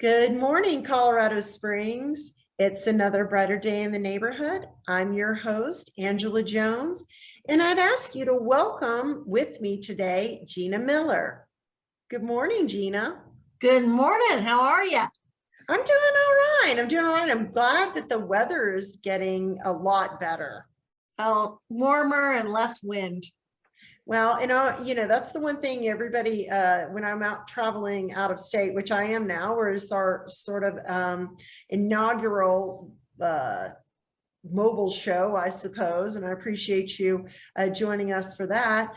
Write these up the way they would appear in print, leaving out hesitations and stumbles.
Good morning, Colorado Springs. It's another brighter day in the neighborhood. I'm your host, Angela Jones, and I'd ask you to welcome with me today, Gina Miller. Good morning, Gina. Good morning. How are you? I'm doing all right. I'm glad that the weather is getting a lot better. Oh, warmer and less wind. Well, that's the one thing everybody, when I'm out traveling out of state, which I am now, where it's our sort of inaugural mobile show, I suppose, and I appreciate you joining us for that.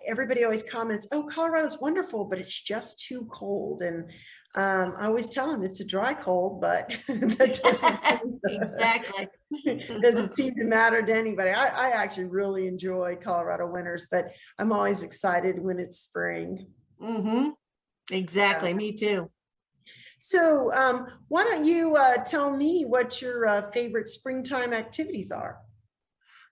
Everybody always comments, "Oh, Colorado's wonderful, but it's just too cold." And I always tell them it's a dry cold, but that Exactly. doesn't seem to matter to anybody. I actually really enjoy Colorado winters, but I'm always excited when it's spring. Exactly. Me too. So why don't you tell me what your favorite springtime activities are?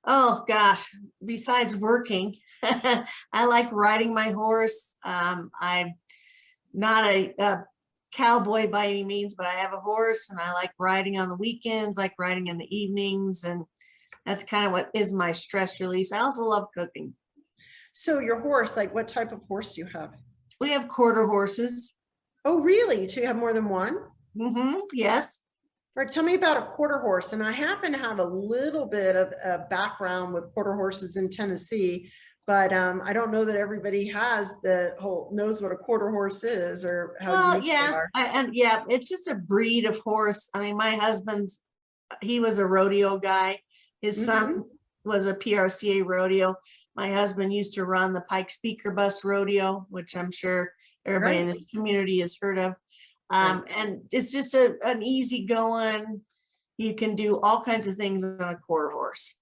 Oh gosh, besides working, I like riding my horse. I'm not a cowboy by any means, but I have a horse and I like riding on the weekends, like riding in the evenings. And that's kind of what is my stress release. I also love cooking. So your horse, like what type of horse do you have? We have quarter horses. Oh, really? So you have more than one? Yes. All right, tell me about a quarter horse. And I happen to have a little bit of a background with quarter horses in Tennessee, but I don't know that everybody knows what a quarter horse is or how unique they are. It's just a breed of horse. I mean, my husband's, he was a rodeo guy. His son was a PRCA rodeo. My husband used to run the Pike Speaker Bus rodeo, which I'm sure everybody in the community has heard of. And it's just an easy going. You can do all kinds of things on a quarter horse.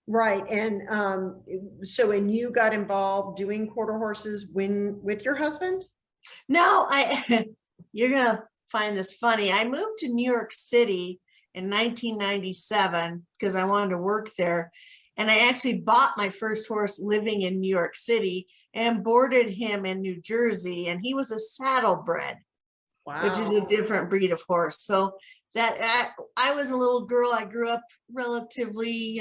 Right. And and you got involved doing quarter horses with your husband? No, you're going to find this funny. I moved to New York City in 1997 because I wanted to work there. And I actually bought my first horse living in New York City and boarded him in New Jersey. And he was a saddlebred, which is a different breed of horse. So that I was a little girl. I grew up relatively,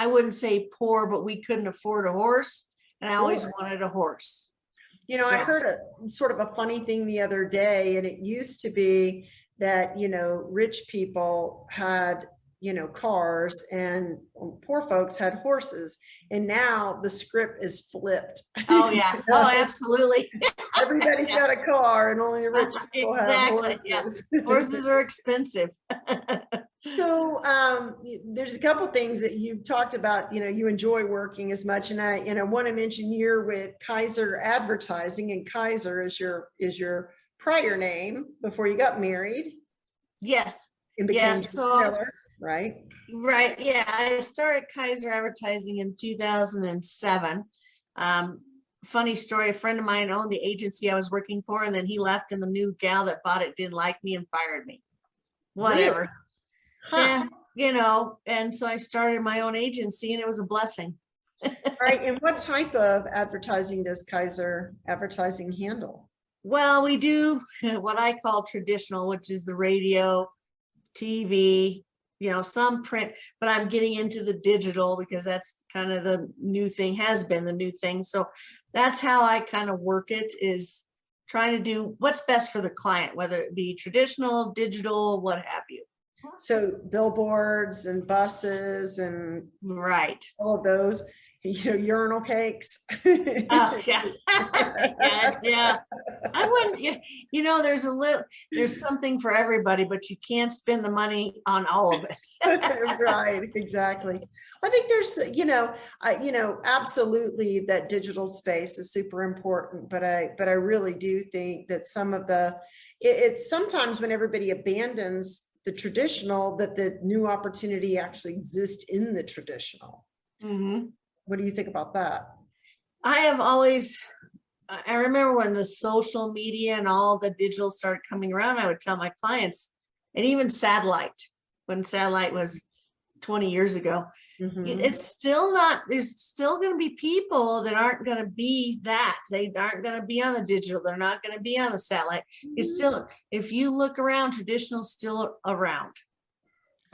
I wouldn't say poor, but we couldn't afford a horse. And I always wanted a horse. I heard a sort of a funny thing the other day, and it used to be that, rich people had, cars and poor folks had horses. And now the script is flipped. Oh, yeah. Oh, absolutely. Everybody's got a car and only the rich people have horses. Yeah. Horses are expensive. So there's a couple things that you talked about, you enjoy working as much. And I want to mention you're with Kaiser Advertising, and Kaiser is your prior name before you got married. Yes. And became seller, right? Right. Yeah. I started Kaiser Advertising in 2007. Funny story. A friend of mine owned the agency I was working for, and then he left, and the new gal that bought it didn't like me and fired me. Whatever. Really? Huh. Yeah, and so I started my own agency, and it was a blessing. Right. And what type of advertising does Kaiser Advertising handle? Well, we do what I call traditional, which is the radio, TV, some print, but I'm getting into the digital because that's kind of the new thing, has been the new thing. So that's how I kind of work it, is trying to do what's best for the client, whether it be traditional, digital, what have you. So billboards and buses and all of those, urinal cakes. Oh, yeah. Yeah. I wouldn't, there's something for everybody, but you can't spend the money on all of it. Right, exactly. I think there's, absolutely that digital space is super important, but I really do think that some of it's sometimes when everybody abandons the traditional, that the new opportunity actually exists in the traditional. What do you think about that? I remember when the social media and all the digital started coming around, I would tell my clients, and even satellite, when satellite was 20 years ago, Mhm. It's still not, there's still going to be people that aren't going to be that. They aren't going to be on the digital. They're not going to be on the satellite. It's still, if you look around, traditional still around.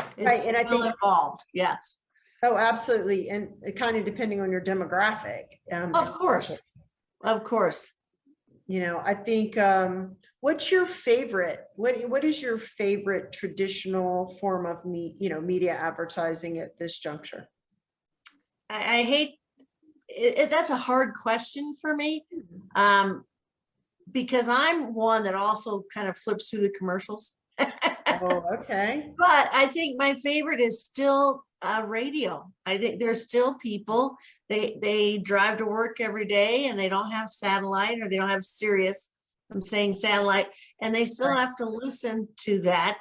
Right, It's and I still think, involved. Yes. oh, absolutely, and kind of depending on your demographic. Of especially. course. Of course. You know, I think, what's your favorite, what is your favorite traditional form of media advertising at this juncture? I hate it. That's a hard question for me. Because I'm one that also kind of flips through the commercials. Oh, okay. But I think my favorite is still radio. I think there's still people, they drive to work every day and they don't have satellite, or they don't have Sirius. I'm saying satellite, and they still Right. have to listen to that.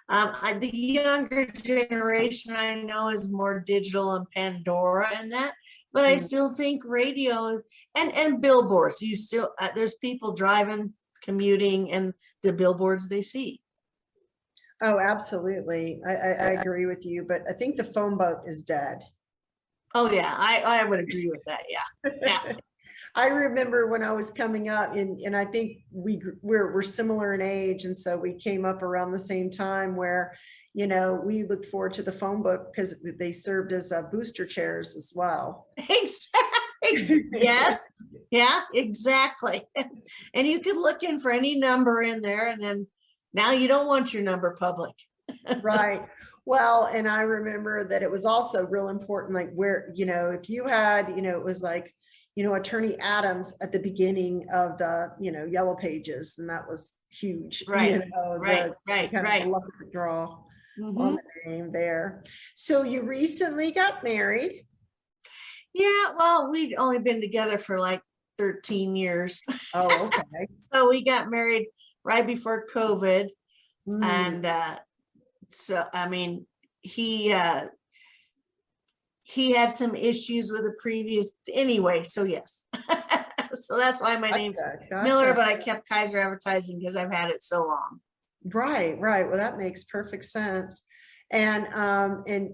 The younger generation I know is more digital and Pandora and that, but I still think radio and billboards. You still there's people driving, commuting, and the billboards they see. Oh, absolutely. I agree with you, but I think the phone boat is dead. Oh yeah, I would agree with that. Yeah, yeah. I remember when I was coming up, and I think we're similar in age, and so we came up around the same time where, we looked forward to the phone book because they served as booster chairs as well. Exactly. Yes. Yeah, exactly. And you could look in for any number in there, and then now you don't want your number public. Right. Well, and I remember that it was also real important, like where, if you had, it was like, Attorney Adams at the beginning of the, Yellow Pages, and that was huge. Right, the right, kind right. of luck of the draw on Mhm. the name there. So you recently got married. Yeah, well, we'd only been together for like 13 years. Oh, okay. So we got married right before COVID. Mm, And so, I mean, he had some issues with a previous anyway. So yes. So that's why my name's Miller, gotcha. but I kept Kaiser Advertising because I've had it so long. Right, right. Well, that makes perfect sense. And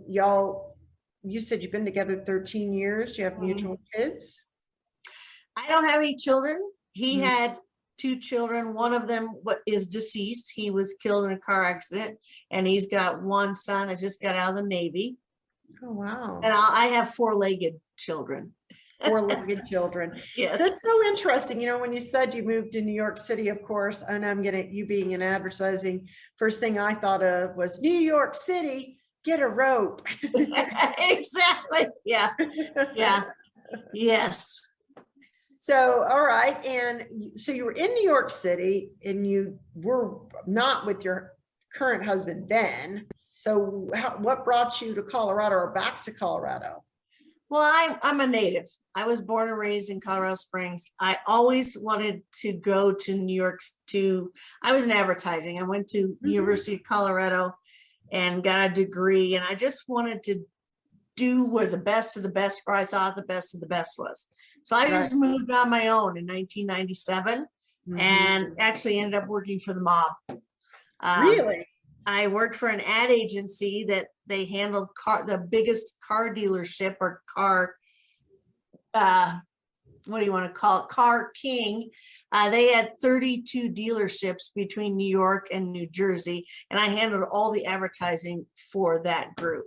y'all, you said you've been together 13 years. You have mutual kids? I don't have any children. He Mhm. had 2 children. One of them is deceased. He was killed in a car accident, and he's got one son that just got out of the Navy. Oh, wow. And I have 4-legged children. 4-legged children. Yes. That's so interesting. When you said you moved to New York City, of course, and you being in advertising, first thing I thought of was New York City, get a rope. Exactly. Yeah. Yeah. Yes. So, all right. And so you were in New York City and you were not with your current husband then. So what brought you to Colorado or back to Colorado? Well, I'm a native. I was born and raised in Colorado Springs. I always wanted to go to New York I was in advertising. I went to University of Colorado and got a degree, and I just wanted to do where the best of the best, or I thought the best of the best was. So I just moved on my own in 1997 and actually ended up working for the mob. Really? I worked for an ad agency that they handled the biggest car dealership or car, what do you want to call it? Car King. They had 32 dealerships between New York and New Jersey, and I handled all the advertising for that group.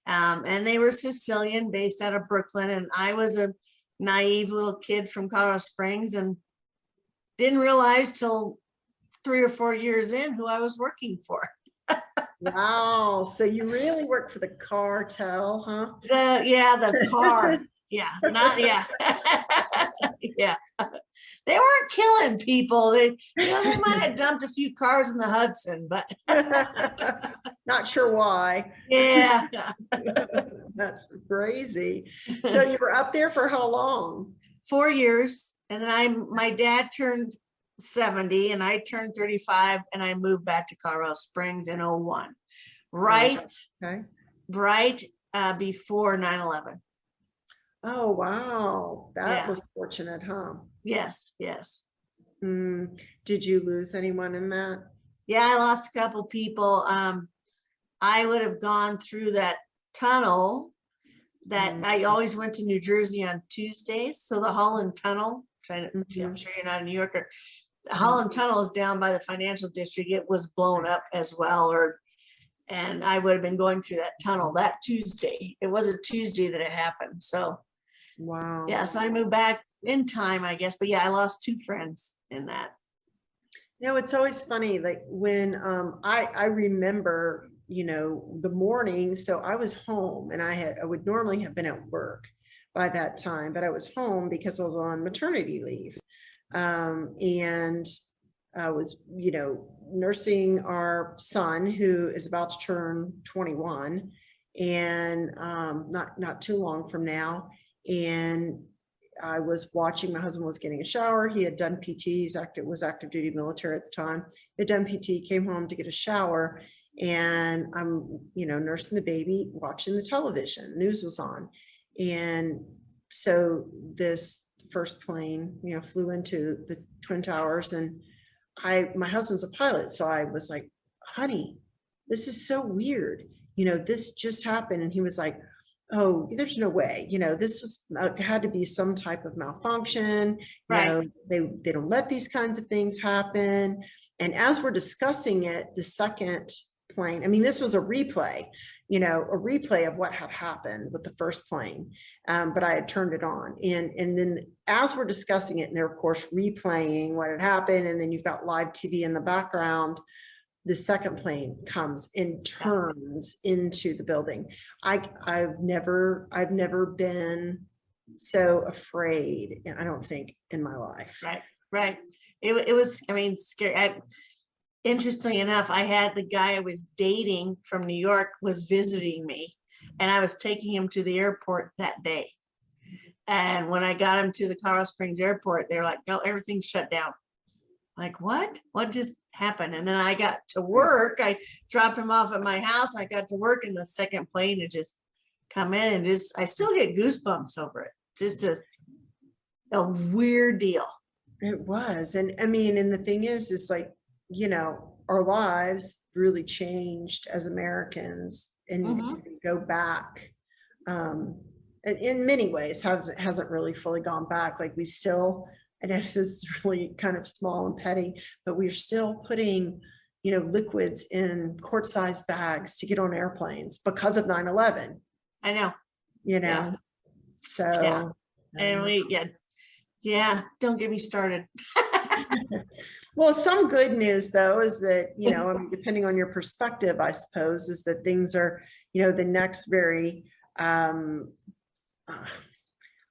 And they were Sicilian, based out of Brooklyn, and I was a naive little kid from Colorado Springs and didn't realize till 3 or 4 years in who I was working for. Wow. So you really work for the cartel, huh? The car. Yeah, not yeah. Yeah. They weren't killing people. They might have dumped a few cars in the Hudson, but not sure why. yeah. That's crazy. So you were up there for how long? 4 years. And then my dad turned 70 and I turned 35, and I moved back to Colorado Springs in 01. Right. Okay. Right before 9/11. Oh, wow. That Yeah. was fortunate, huh? Yes, yes. Did you lose anyone in that? Yeah, I lost a couple people. I would have gone through that tunnel that I always went to New Jersey on Tuesdays. So the Holland Tunnel, I'm sure you're not a New Yorker. The Holland Tunnel is down by the financial district. It was blown up as well, and I would have been going through that tunnel that Tuesday. It was a Tuesday that it happened. So Wow. yeah, so I moved back in time, I guess. But yeah, I lost 2 friends in that. It's always funny, like when I remember, the morning, so I was home and I would normally have been at work by that time, but I was home because I was on maternity leave. And I was, nursing our son who is about to turn 21 and not too long from now. And I was watching, my husband was getting a shower. He had done PT, was active duty military at the time. He had done PT, came home to get a shower, and I'm, nursing the baby, watching the television, news was on. And so this first plane, flew into the Twin Towers, and my husband's a pilot. So I was like, honey, this is so weird. This just happened. And he was like, oh, there's no way, this was had to be some type of malfunction. Right. They don't let these kinds of things happen. And as we're discussing it, the second plane, I mean, this was a replay of what had happened with the first plane. But I had turned it on. And then as we're discussing it, and they're of course replaying what had happened, and then you've got live TV in the background, the second plane comes and turns into the building. I've never been so afraid, I don't think, in my life. Right. It was, scary. Interestingly enough, I had the guy I was dating from New York was visiting me, and I was taking him to the airport that day. And when I got him to the Colorado Springs airport, they were like, no, everything's shut down. Like, what just happened? And then I got to work. I dropped him off at my house. I got to work, and the second plane had just come in, and I still get goosebumps over it. Just a weird deal. It was. And I mean, and the thing is like, our lives really changed as Americans, and to go back, in many ways hasn't really fully gone back. Like we still, and it is really kind of small and petty, but we're still putting, liquids in quart-sized bags to get on airplanes because of 9/11. I know. So. And don't get me started. Well, some good news though is that, depending on your perspective, I suppose, is that things are, the next very, I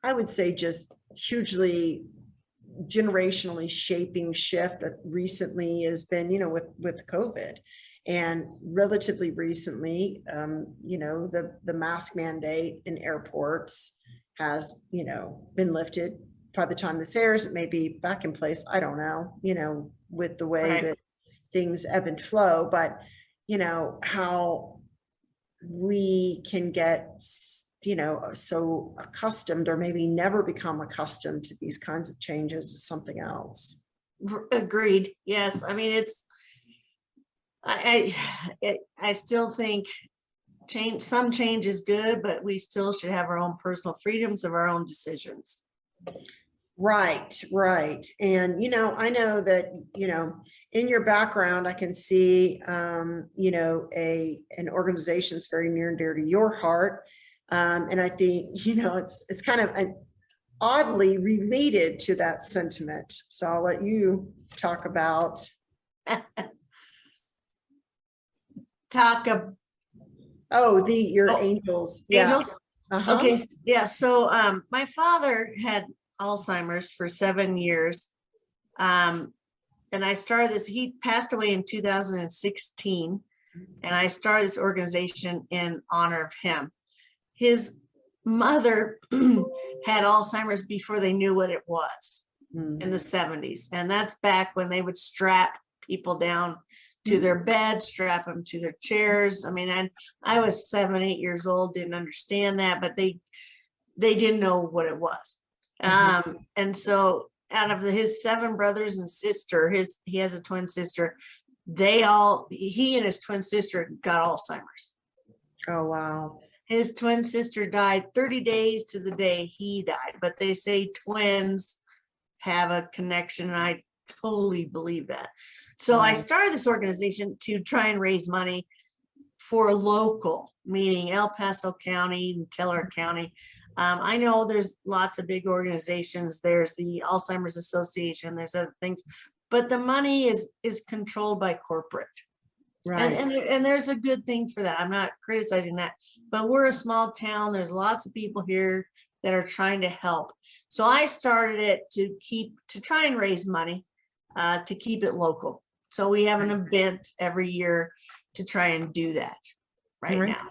would say just hugely generationally shaping shift that recently has been, with COVID, and relatively recently, the mask mandate in airports has, been lifted. By the time this airs, it may be back in place. I don't know, with the way that things ebb and flow, but, how we can get, so accustomed, or maybe never become accustomed to these kinds of changes, is something else. Agreed. Yes. I mean, I still think some change is good, but we still should have our own personal freedoms of our own decisions. Right. And, I know that, in your background, I can see, an organization that's very near and dear to your heart. And I think, it's kind of oddly related to that sentiment. So I'll let you talk about. Your angels. Angels. Yeah. Okay. Yeah. So, my father had Alzheimer's for 7 years. And I started this, he passed away in 2016. And I started this organization in honor of him. His mother had Alzheimer's before they knew what it was in the 70s. And that's back when they would strap people down to their bed, strap them to their chairs. I mean, I was 7, 8 years old, didn't understand that, but they didn't know what it was. And so out of his 7 brothers and sister, he has a twin sister, he and his twin sister got Alzheimer's. Oh, wow. His twin sister died 30 days to the day he died, but they say twins have a connection, and I totally believe that. So I started this organization to try and raise money for local, meaning El Paso County and Teller County. I know there's lots of big organizations. There's the Alzheimer's Association, there's other things, but the money is controlled by corporate. Right. And there's a good thing for that. I'm not criticizing that, but we're a small town. There's lots of people here that are trying to help. So I started it to try and raise money, to keep it local. So we have an event every year to try and do that right now.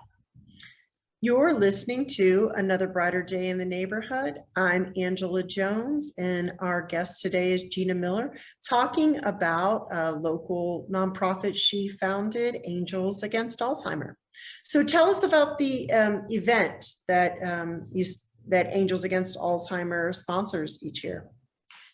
You're listening to Another Brighter Day in the Neighborhood. I'm Angela Jones, and our guest today is Gina Miller, talking about a local nonprofit she founded, Angels Against Alzheimer. So tell us about the event that that Angels Against Alzheimer sponsors each year.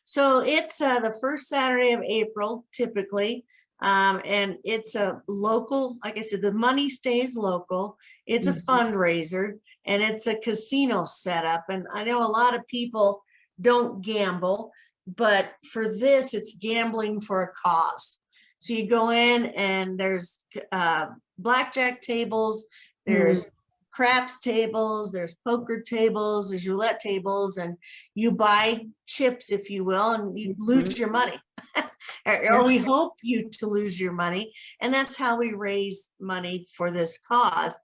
So it's the first Saturday of April, typically. And it's a local, like I said, the money stays local. It's a fundraiser, and it's a casino setup. And I know a lot of people don't gamble, but for this, it's gambling for a cause. So you go in and there's blackjack tables, there's craps tables, there's poker tables, there's roulette tables, and you buy chips, if you will, and you lose your money. Or we hope you to lose your money. And that's how we raise money for this cause.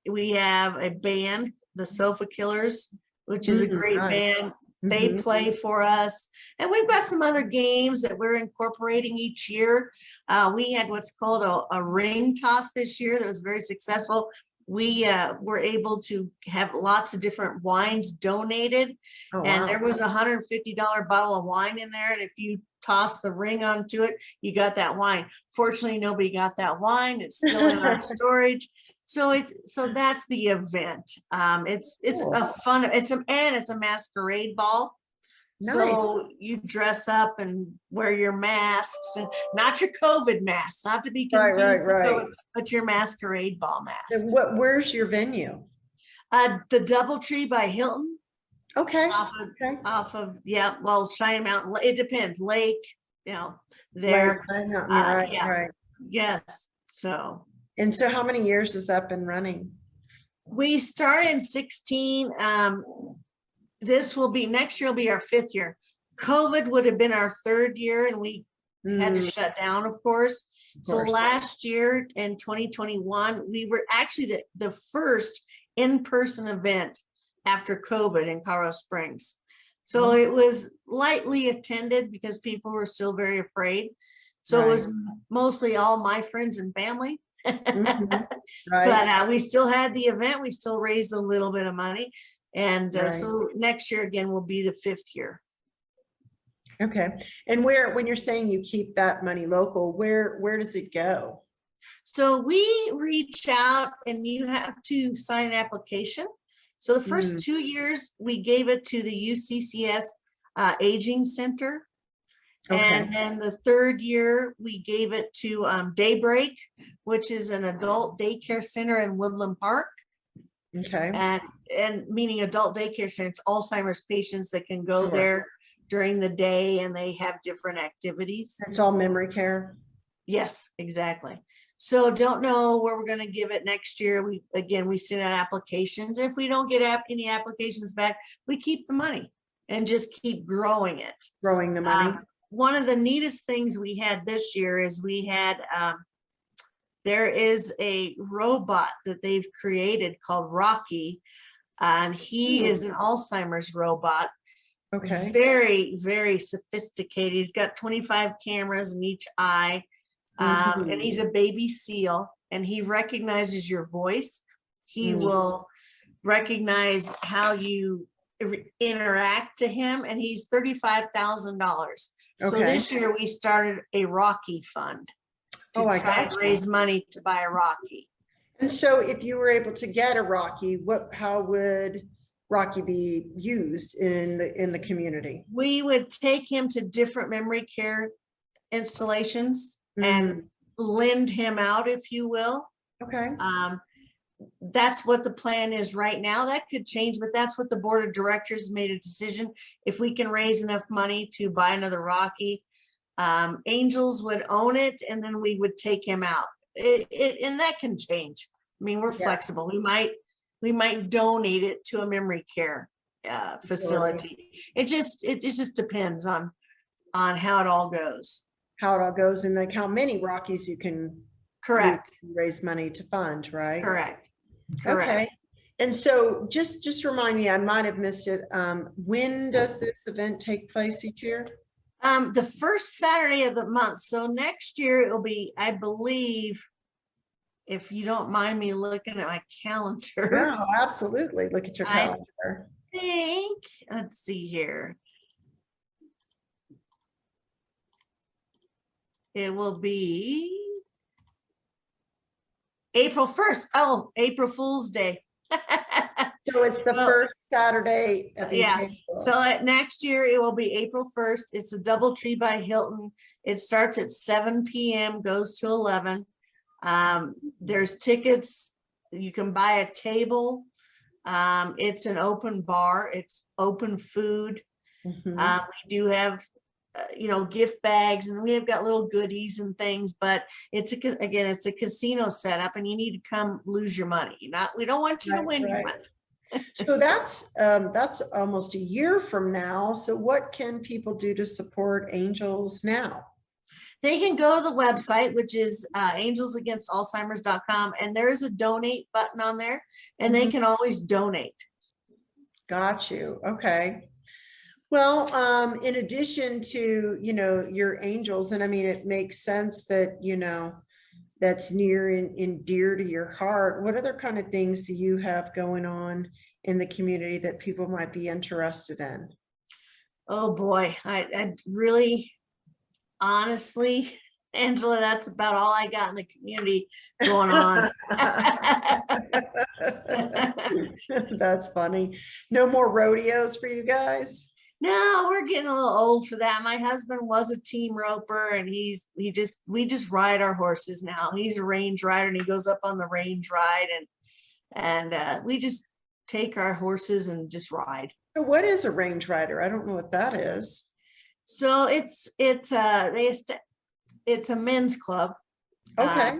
We have a band, the Sofa Killers, which is a great band. They play for us. And we've got some other games that we're incorporating each year. We had what's called a ring toss this year that was very successful. We were able to have lots of different wines donated. And there was a $150 bottle of wine in there. And if you toss the ring onto it, you got that wine. Fortunately, nobody got that wine. It's still in our storage. So that's the event. It's a fun, it's a masquerade ball. Nice. So you dress up and wear your masks, and not your COVID masks, not to be confused, right. But your masquerade ball mask. Where's your venue? The Doubletree by Hilton. Okay. Off of Cheyenne Mountain. It depends. Lake, there. Right. Yes. So. And so how many years has that been running? We started in 2016. Next year will be our 5th year. COVID would have been our 3rd year, and we had to shut down, of course. So last year in 2021, we were actually the first in-person event after COVID in Colorado Springs. So it was lightly attended because people were still very afraid. So it was mostly all my friends and family. But we still had the event. We still raised a little bit of money. And so next year again will be the 5th year. Okay. And when you're saying you keep that money local, where does it go? So we reach out, and you have to sign an application. So the first 2 years we gave it to the UCCS Aging Center. And then the 3rd year we gave it to Daybreak, which is an adult daycare center in Woodland Park. Okay. And meaning adult daycare center, it's Alzheimer's patients that can go there during the day, and they have different activities. It's all memory care. Yes, exactly. So don't know where we're going to give it next year. We send out applications. If we don't get any applications back, we keep the money and just keep growing it. Growing the money. One of the neatest things we had this year is there is a robot that they've created called Rocky, and he is an Alzheimer's robot. Okay. Very, very sophisticated. He's got 25 cameras in each eye, and he's a baby seal, and he recognizes your voice. He will recognize how you interact to him, and he's $35,000. So this year we started a Rocky fund to try and raise money to buy a Rocky. And so if you were able to get a Rocky, how would Rocky be used in the community? We would take him to different memory care installations and lend him out, if you will. Okay. that's what the plan is right now. That could change, but that's what the board of directors made a decision. If we can raise enough money to buy another Rocky, Angels would own it, and then we would take him out. And that can change. I mean, we're flexible. We might donate it to a memory care facility. It just depends on how it all goes. How it all goes, and like how many Rockies you can raise money to fund, right? Correct. Okay. And so just remind me, I might have missed it. When does this event take place each year? The first Saturday of the month. So next year it will be, I believe, if you don't mind me looking at my calendar. No, absolutely. Look at your calendar. I think, let's see here. It will be April 1st. Oh, April Fool's Day. So it's the first Saturday of each April. So next year it will be April 1st. It's a DoubleTree by Hilton. It starts at 7 p.m., goes to 11. There's tickets. You can buy a table. It's an open bar. It's open food. We do have gift bags, and we have got little goodies and things, but it's a casino setup, and you need to come lose your money. We don't want you to win your money. So that's almost a year from now. So what can people do to support Angels now? They can go to the website, which is angelsagainst-alzheimers.com, and there's a donate button on there, and they can always donate. Got you. Okay. Well, in addition to, your Angels, and I mean, it makes sense that, that's near and dear to your heart. What other kind of things do you have going on in the community that people might be interested in? Oh boy, I really, honestly, Angela, that's about all I got in the community going on. That's funny. No more rodeos for you guys? No, we're getting a little old for that. My husband was a team roper, and we just ride our horses now. He's a range rider, and he goes up on the range ride, and we just take our horses and just ride. So what is a range rider? I don't know what that is. So it's a men's club. Okay.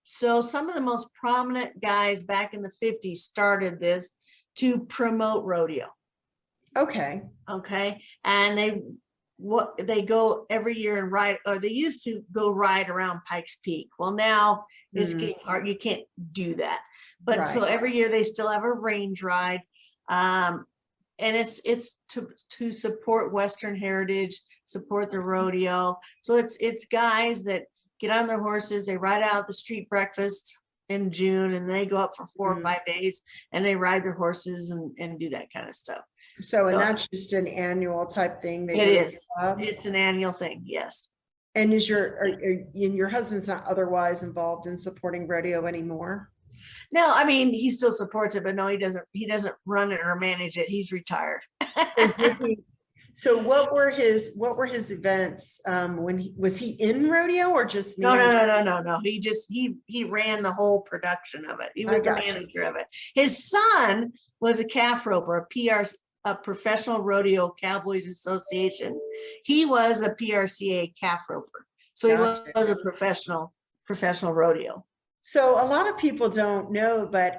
So some of the most prominent guys back in the 50s started this to promote rodeo. Okay. And they go every year and ride, or they used to go ride around Pikes Peak. Well, now it's getting hard. You can't do that. But so every year they still have a range ride. And it's to support Western heritage, support the rodeo. So it's guys that get on their horses, they ride out the street breakfast in June, and they go up for 4 or 5 days, and they ride their horses and do that kind of stuff. So and that's just an annual type thing. It is. It's an annual thing. Yes. And is your husband's not otherwise involved in supporting rodeo anymore? No, I mean, he still supports it, but no, he doesn't run it or manage it. He's retired. So what were his events when was he in rodeo or just no? He ran the whole production of it. He was the manager of it. His son was a calf roper, a Professional Rodeo Cowboys Association. He was a PRCA calf roper. So he was a professional rodeo. So a lot of people don't know, but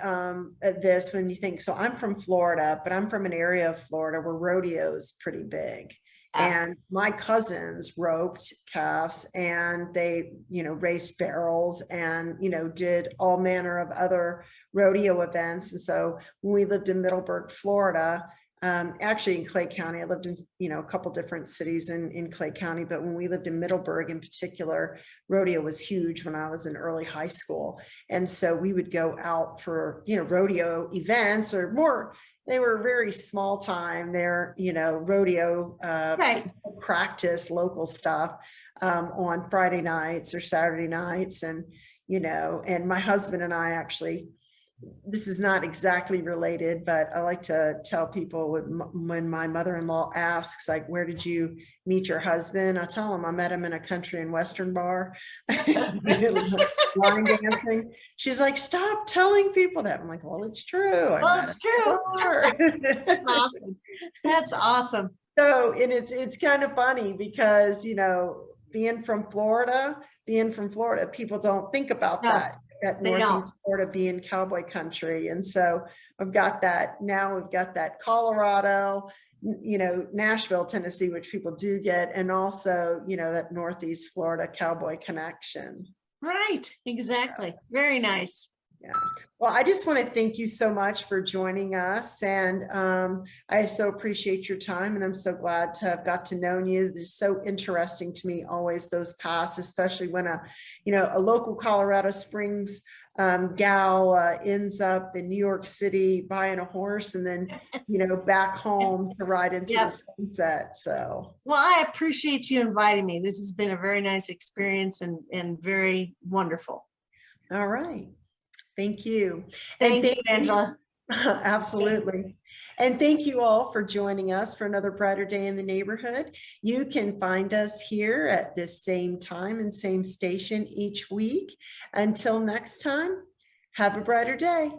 this, when you think, so I'm from Florida, but I'm from an area of Florida where rodeo is pretty big. And my cousins roped calves, and they, raced barrels, and, did all manner of other rodeo events. And so when we lived in Middleburg, Florida, actually in Clay County, I lived in, a couple different cities in Clay County, but when we lived in Middleburg in particular, rodeo was huge when I was in early high school. And so we would go out for, rodeo events, or more, they were very small time there, rodeo practice, local stuff on Friday nights or Saturday nights. And, and my husband and I actually this is not exactly related, but I like to tell people when my mother-in-law asks, like, where did you meet your husband? I tell them I met him in a country and western bar, line dancing. She's like, stop telling people that. I'm like, well, it's true. I Well, met it's him in true. a bar. That's awesome. That's awesome. So, and it's kind of funny because, being from Florida, people don't think about No, that they don't. Northeast Florida being cowboy country. And so we've got that Colorado, Nashville, Tennessee, which people do get, and also, that Northeast Florida cowboy connection. Right, exactly. Very nice. Yeah. Well, I just want to thank you so much for joining us. And I so appreciate your time. And I'm so glad to have got to know you. It's so interesting to me, always those paths, especially when a local Colorado Springs gal ends up in New York City buying a horse and then, back home to ride into the sunset. So. Well, I appreciate you inviting me. This has been a very nice experience and very wonderful. All right. Thank you. Thank you, Angela. Absolutely. And thank you all for joining us for another Brighter Day in the Neighborhood. You can find us here at this same time and same station each week. Until next time, have a brighter day.